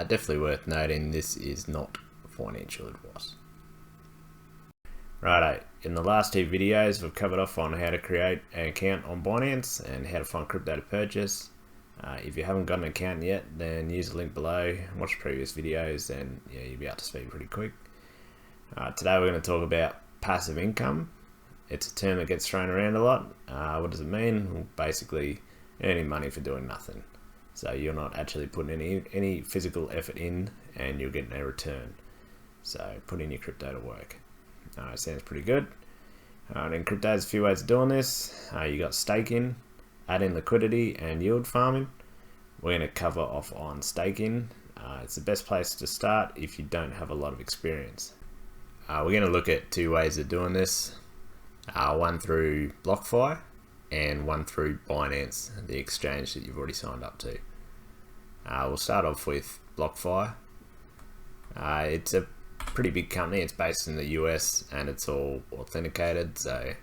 Definitely worth noting, this is not financial advice. Righto, in the last two videos we've covered off on how to create an account on Binance and how to find crypto to purchase. If you haven't got an account yet, then use the link below, watch previous videos, and yeah, you'll be up to speed pretty quick. Today we're going to talk about passive income. It's a term that gets thrown around a lot. What does it mean? Well, basically earning money for doing nothing. So you're not actually putting any physical effort in and you're getting a return. So putting your crypto to work. Sounds pretty good. In crypto, there's a few ways of doing this. You got staking, adding liquidity, and yield farming. We're going to cover off on staking. It's the best place to start if you don't have a lot of experience. We're going to look at two ways of doing this. One through Blockfi and one through Binance, the exchange that you've already signed up to. We'll start off with Blockfi. It's a pretty big company. It's based in the US and it's all authenticated, so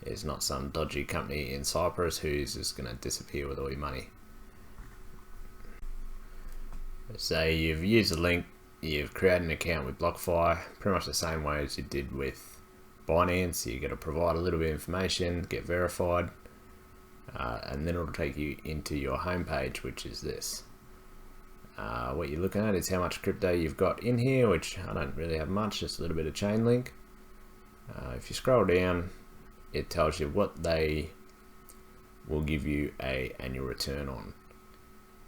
it's not some dodgy company in Cyprus who's just going to disappear with all your money. So you've used the link, you've created an account with Blockfi, pretty much the same way as you did with Binance. You're going to provide a little bit of information, get verified, and then it'll take you into your homepage, which is this. What you're looking at is how much crypto you've got in here, which I don't really have much, just a little bit of chain link. If you scroll down, it tells you what they will give you a annual return on.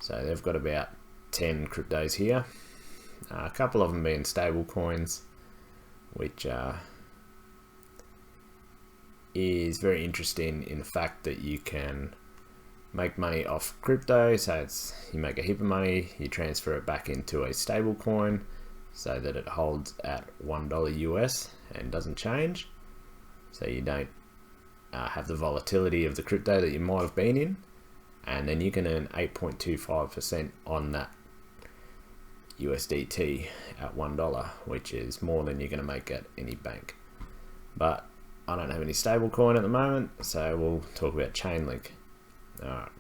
So they've got about 10 cryptos here, a couple of them being stable coins, which is very interesting in the fact that you can make money off crypto. So you make a heap of money, you transfer it back into a stable coin so that it holds at $1 US and doesn't change, so you don't have the volatility of the crypto that you might have been in, and then you can earn 8.25% on that USDT at $1, which is more than you're going to make at any bank. But I don't have any stable coin at the moment, so we'll talk about Chainlink. Alright.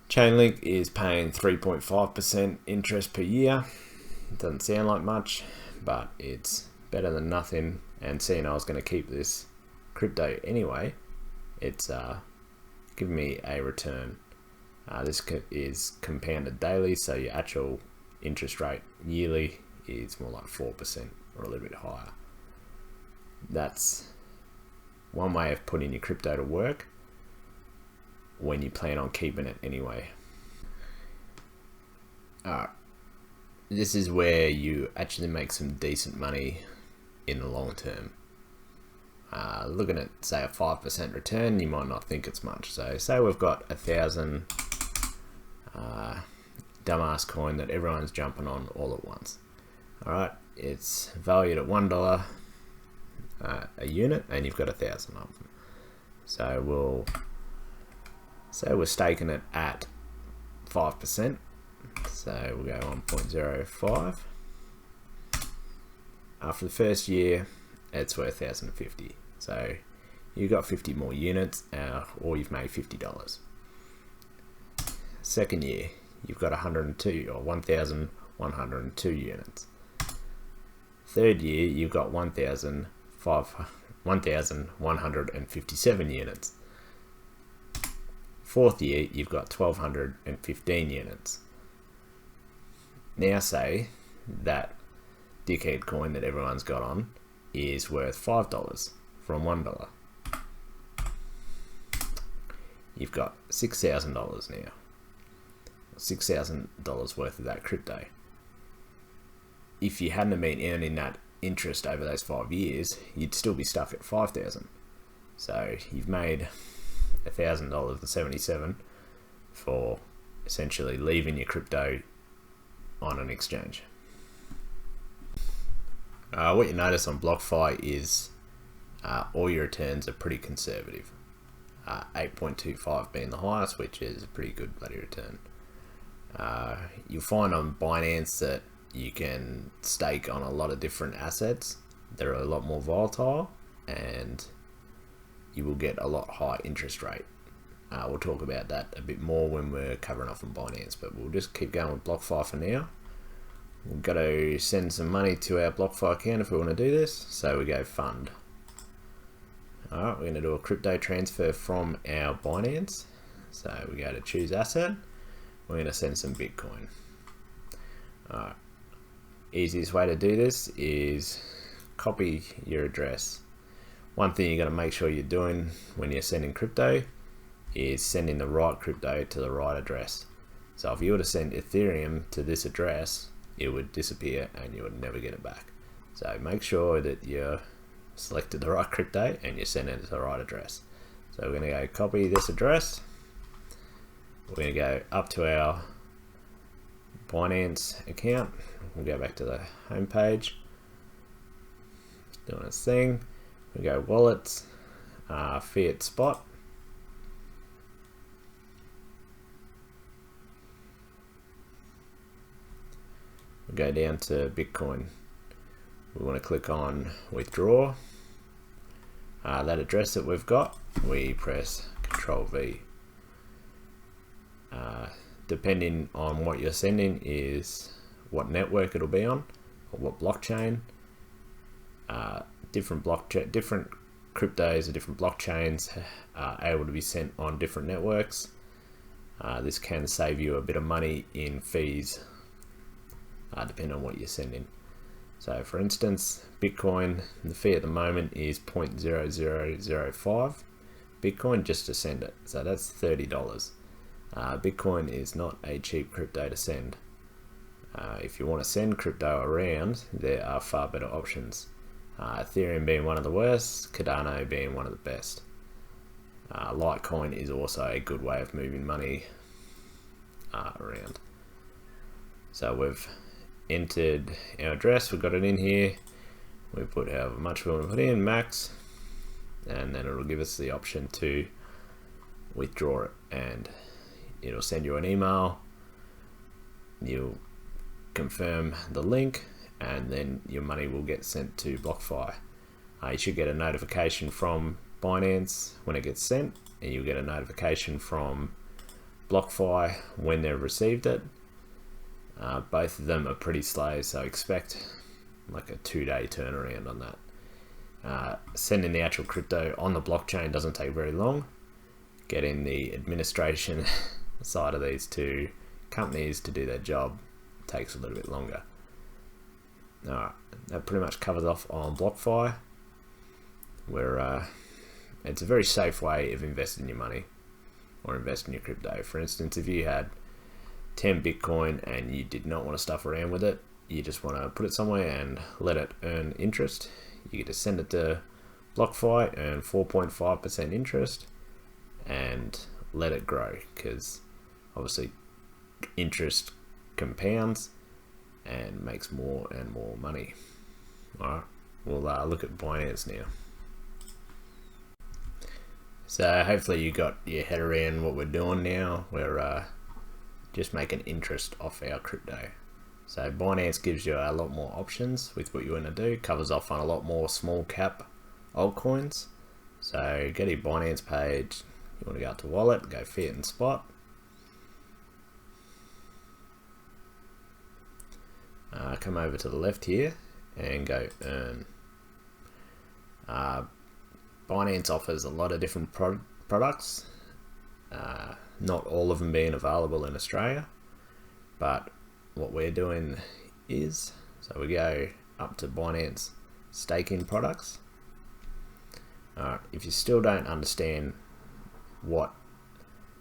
Chainlink is paying 3.5% interest per year. It doesn't sound like much, but it's better than nothing. And seeing I was going to keep this crypto anyway, it's giving me a return. This is compounded daily, so your actual interest rate yearly is more like 4% or a little bit higher. That's one way of putting your crypto to work when you plan on keeping it anyway. This is where you actually make some decent money in the long term. Looking at, say, a 5% return, you might not think it's much. So say we've got 1,000 dumbass coin that everyone's jumping on all at once. Alright, it's valued at $1 a unit, and you've got 1,000 of them. So we'll say we're staking it at 5%. So we'll go 1.05. After the first year, it's worth 1,050. So you've got 50 more units, or you've made $50. Second year, you've got 102 or 1,102 units. Third year, you've got 1,157 units. Fourth year, you've got 1,215 units. Now say that dickhead coin that everyone's got on is worth $5 from $1. You've got $6,000 now. $6,000 worth of that crypto. If you hadn't been earning that interest over those 5 years, you'd still be stuck at $5,000. So you've made $1,000.77 for essentially leaving your crypto on an exchange. What you notice on Blockfi is all your returns are pretty conservative. 8.25 being the highest, which is a pretty good bloody return. You'll find on Binance that you can stake on a lot of different assets. They're a lot more volatile, and you will get a lot higher interest rate. we'll talk about that a bit more when we're covering off on Binance, but we'll just keep going with Blockfi for now. We've got to send some money to our Blockfi account if we want to do this, so we go fund. Alright, we're going to do a crypto transfer from our Binance, so we go to choose asset, we're going to send some Bitcoin. Alright, easiest way to do this is copy your address. One thing you got to make sure you're doing when you're sending crypto is sending the right crypto to the right address. So if you were to send Ethereum to this address, it would disappear and you would never get it back. So make sure that you're selected the right crypto and you're sending it to the right address. So we're going to go copy this address. We're going to go up to our Binance account. We'll go back to the home page. Doing its thing. We go wallets, fiat spot. We go down to Bitcoin. We want to click on withdraw. That address that we've got, we press Control V. Depending on what you're sending is what network it'll be on, or what blockchain. Different cryptos or different blockchains are able to be sent on different networks. This can save you a bit of money in fees, depending on what you're sending. So for instance, Bitcoin, the fee at the moment is 0.0005 Bitcoin just to send it. So that's $30. Bitcoin is not a cheap crypto to send. If you want to send crypto around, there are far better options. Ethereum being one of the worst, Cardano being one of the best. Litecoin is also a good way of moving money around. So we've entered our address, we've got it in here, we put however much we want to put in, max, and then it'll give us the option to withdraw it, and it'll send you an email, you'll confirm the link, and then your money will get sent to Blockfi. You should get a notification from Binance when it gets sent, and you'll get a notification from Blockfi when they've received it. Both of them are pretty slow, so expect like a 2-day turnaround on that. Sending the actual crypto on the blockchain doesn't take very long. Getting the administration side of these two companies to do their job takes a little bit longer. Alright, that pretty much covers off on Blockfi, where it's a very safe way of investing your money or investing your crypto. For instance, if you had 10 Bitcoin and you did not want to stuff around with it, you just want to put it somewhere and let it earn interest, you get to send it to Blockfi, earn 4.5% interest, and let it grow, because obviously interest compounds and makes more and more money. Alright, we'll look at Binance now. So hopefully you got your head around what we're doing now. We're just making interest off our crypto. So Binance gives you a lot more options with what you want to do, covers off on a lot more small cap altcoins. So go to your Binance page, you want to go up to wallet, go fiat and spot. Come over to the left here and go earn. Binance offers a lot of different products, not all of them being available in Australia, but what we're doing is, so we go up to Binance staking products. If you still don't understand what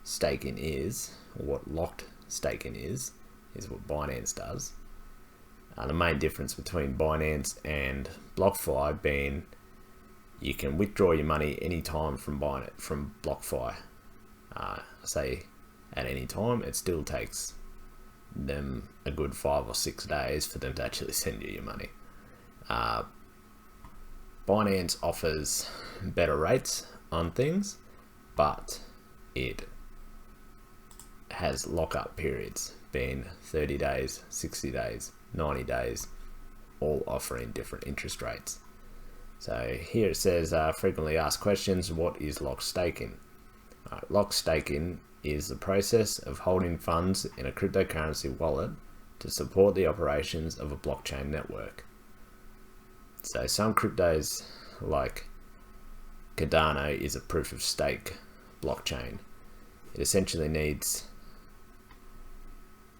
staking is, or what locked staking is what Binance does. The main difference between Binance and Blockfi being you can withdraw your money anytime from Blockfi. Say at any time, it still takes them a good 5 or 6 days for them to actually send you your money. Binance offers better rates on things, but it has lockup periods, being 30 days, 60 days, 90 days, all offering different interest rates. So here it says frequently asked questions, what is locked staking? Lock staking is the process of holding funds in a cryptocurrency wallet to support the operations of a blockchain network. So some cryptos like Cardano is a proof of stake blockchain. It essentially needs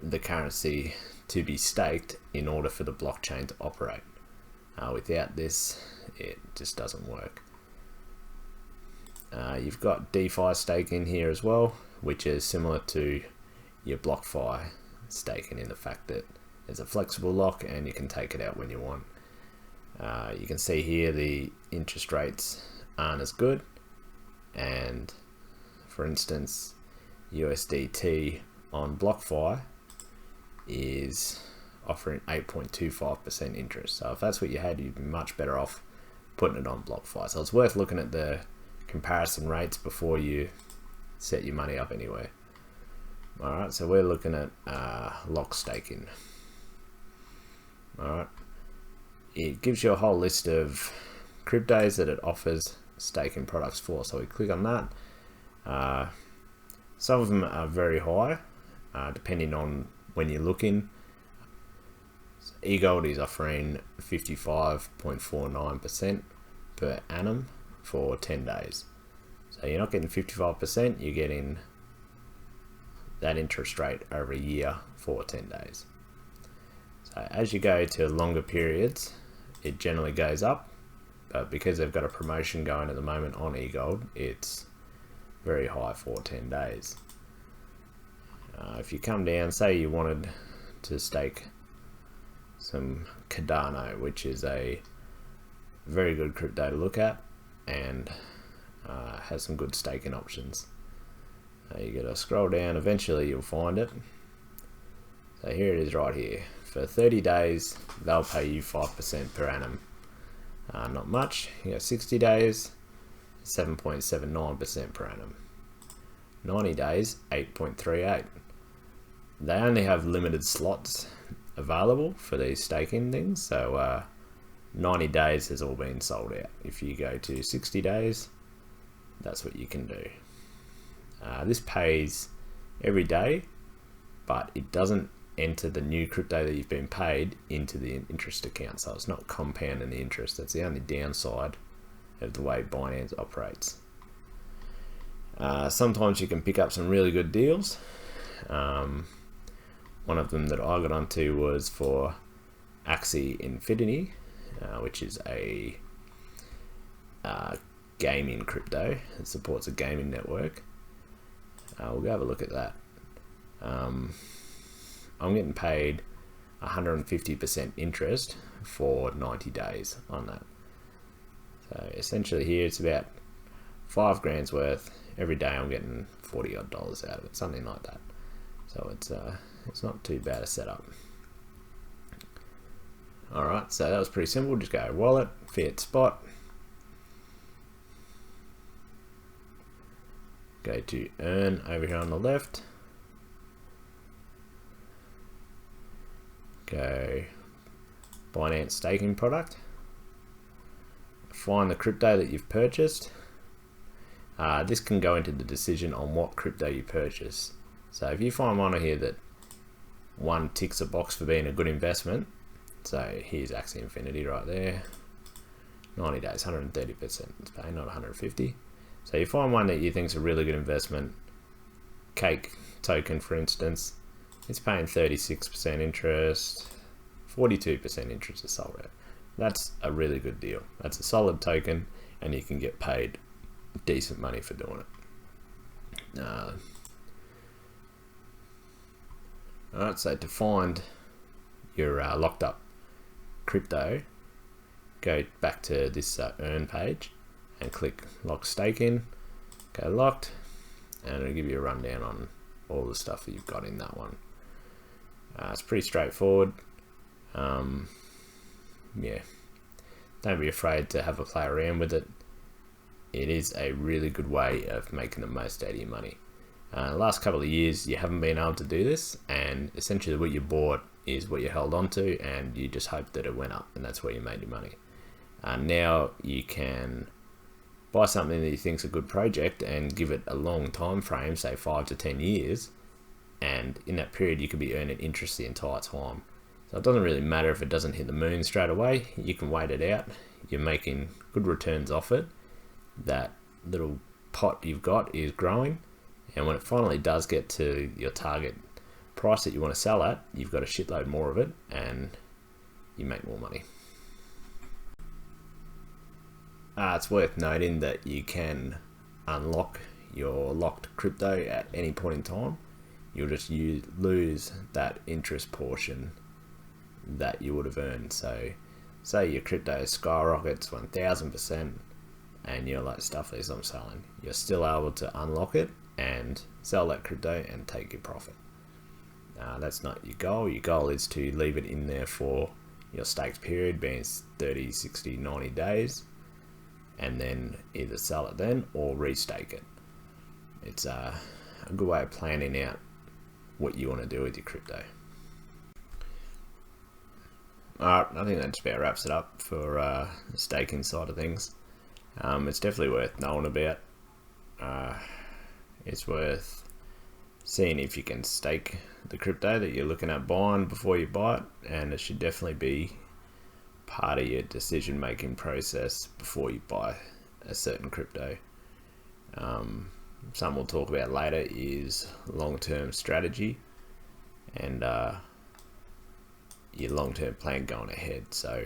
the currency to be staked in order for the blockchain to operate. Without this, it just doesn't work. You've got DeFi staking here as well, which is similar to your Blockfi staking in the fact that it's a flexible lock and you can take it out when you want. You can see here the interest rates aren't as good, and for instance USDT on Blockfi is offering 8.25% interest. So if that's what you had, you'd be much better off putting it on Blockfi. So it's worth looking at the comparison rates before you set your money up anywhere. Alright, so we're looking at lock staking. Alright, it gives you a whole list of cryptos that it offers staking products for. So we click on that. Some of them are very high, depending on when you're looking. So eGold is offering 55.49% per annum for 10 days. So you're not getting 55%, you're getting that interest rate over a year for 10 days. So as you go to longer periods, it generally goes up, but because they've got a promotion going at the moment on eGold, it's very high for 10 days. If you come down, say you wanted to stake some Cardano, which is a very good crypto to look at and has some good staking options. You gotta scroll down, eventually you'll find it. So here it is right here. For 30 days, they'll pay you 5% per annum. Not much. You got 60 days, 7.79% per annum. 90 days, 8.38. They only have limited slots available for these staking things, so 90 days has all been sold out. If you go to 60 days, that's what you can do. This pays every day, but it doesn't enter the new crypto that you've been paid into the interest account, so it's not compounding the interest. That's the only downside of the way Binance operates. Sometimes you can pick up some really good deals. One of them that I got onto was for Axie Infinity, which is a gaming crypto. It supports a gaming network. We'll go have a look at that. I'm getting paid 150% interest for 90 days on that. So essentially here it's about $5 grand's worth. Every day I'm getting $40 odd out of it, something like that. So it's not too bad a setup. Alright, so that was pretty simple. Just go wallet, fiat spot. Go to earn over here on the left. Go Binance staking product. Find the crypto that you've purchased. This can go into the decision on what crypto you purchase. So if you find one here that one ticks a box for being a good investment, so here's Axie Infinity right there, 90 days, 130% it's paying, not 150. So you find one that you think is a really good investment, Cake token for instance, it's paying 36% interest, 42% interest is sold out. That's a really good deal. That's a solid token and you can get paid decent money for doing it. Alright, so to find your locked up crypto, go back to this earn page and click lock staking, go locked, and it'll give you a rundown on all the stuff that you've got in that one. It's pretty straightforward. Yeah, don't be afraid to have a play around with it. It is a really good way of making the most out of your money. The last couple of years you haven't been able to do this, and essentially what you bought is what you held on to and you just hope that it went up, and that's where you made your money. Now you can buy something that you think's a good project and give it a long time frame, say 5 to 10 years, and in that period you could be earning interest the entire time. So it doesn't really matter if it doesn't hit the moon straight away. You can wait it out. You're making good returns off it. That little pot you've got is growing, and when it finally does get to your target price that you want to sell at, you've got a shitload more of it and you make more money. It's worth noting that you can unlock your locked crypto at any point in time. You'll just lose that interest portion that you would have earned. So say your crypto skyrockets 1000% and you're like, stuff this, I'm selling. You're still able to unlock it and sell that crypto and take your profit. That's not your goal. Your goal is to leave it in there for your staked period, being 30, 60, 90 days, and then either sell it then or restake it. It's a good way of planning out what you want to do with your crypto. Alright, I think that just about wraps it up for the staking side of things. It's definitely worth knowing about. It's worth seeing if you can stake the crypto that you're looking at buying before you buy it, and it should definitely be part of your decision making process before you buy a certain crypto. Something we'll talk about later is long-term strategy and your long-term plan going ahead. So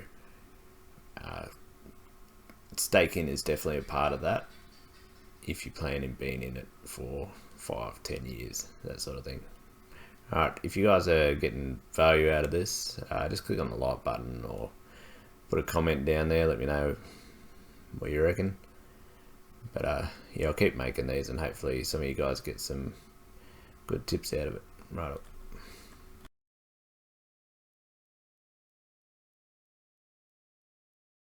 staking is definitely a part of that if you plan on being in it for 5-10 years, that sort of thing. Alright, if you guys are getting value out of this, just click on the like button or put a comment down there, let me know what you reckon. But yeah, I'll keep making these and hopefully some of you guys get some good tips out of it. Right up.